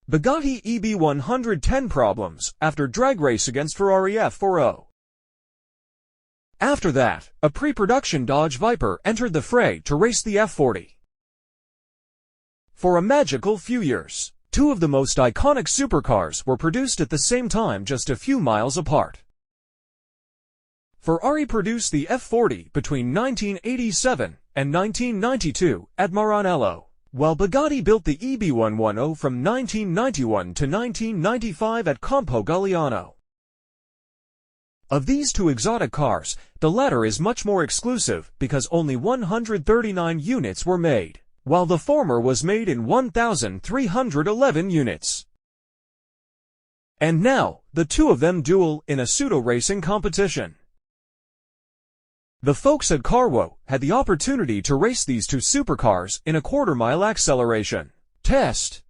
Bugatti EB110 problems after drag race against Ferrari F40. After that, a pre-production Dodge Viper entered the fray to race the F40. For a magical few years, two of the most iconic supercars were produced at the same time just a few miles apart. Ferrari produced the F40 between 1987 and 1992 at Maranello, while Bugatti built the EB110 from 1991 to 1995 at Campogalliano. Of these two exotic cars, the latter is much more exclusive because only 139 units were made, while the former was made in 1,311 units. And now, the two of them duel in a pseudo-racing competition. The folks at Carwow had the opportunity to race these two supercars in a quarter-mile acceleration test.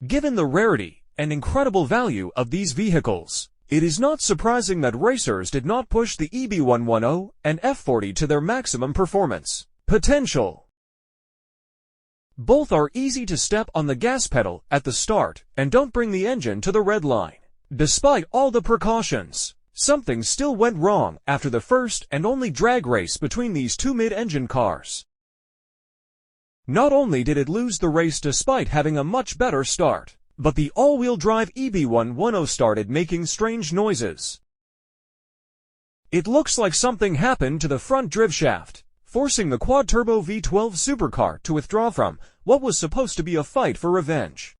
Given the rarity and incredible value of these vehicles, it is not surprising that racers did not push the EB110 and F40 to their maximum performance potential. Both are easy to step on the gas pedal at the start and don't bring the engine to the red line. Despite all the precautions, something still went wrong after the first and only drag race between these two mid-engine cars. Not only did it lose the race despite having a much better start, but the all-wheel drive EB110 started making strange noises. It looks like something happened to the front driveshaft, forcing the quad-turbo V12 supercar to withdraw from what was supposed to be a fight for revenge.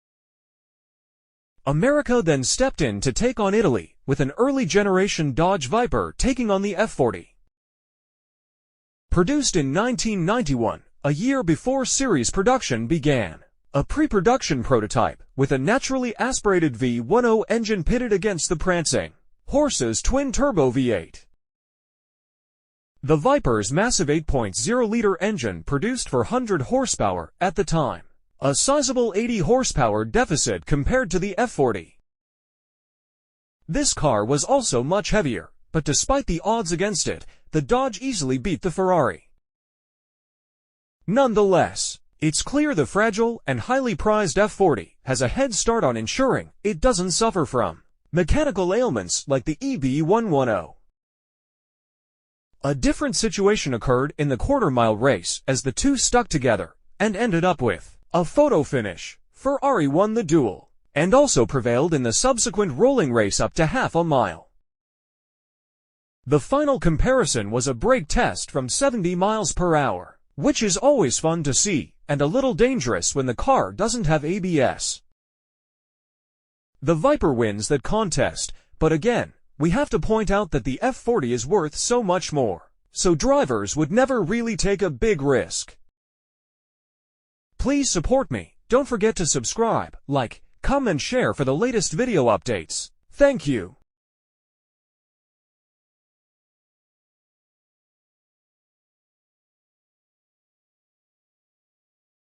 America then stepped in to take on Italy, with an early-generation Dodge Viper taking on the F40. Produced in 1991, a year before series production began, a pre-production prototype with a naturally aspirated V10 engine pitted against the prancing horse's twin-turbo V8. The Viper's massive 8.0-liter engine produced 400 horsepower at the time, a sizable 80 horsepower deficit compared to the F40. This car was also much heavier, but despite the odds against it, the Dodge easily beat the Ferrari. Nonetheless, it's clear the fragile and highly prized F40 has a head start on ensuring it doesn't suffer from mechanical ailments like the EB110. A different situation occurred in the quarter-mile race as the two stuck together and ended up with a photo finish. Ferrari won the duel, and also prevailed in the subsequent rolling race up to half a mile. The final comparison was a brake test from 70 miles per hour, which is always fun to see, and a little dangerous when the car doesn't have ABS. The Viper wins that contest, but again, we have to point out that the F40 is worth so much more, so drivers would never really take a big risk. Please support me. Don't forget to subscribe, like, comment, share for the latest video updates. Thank you.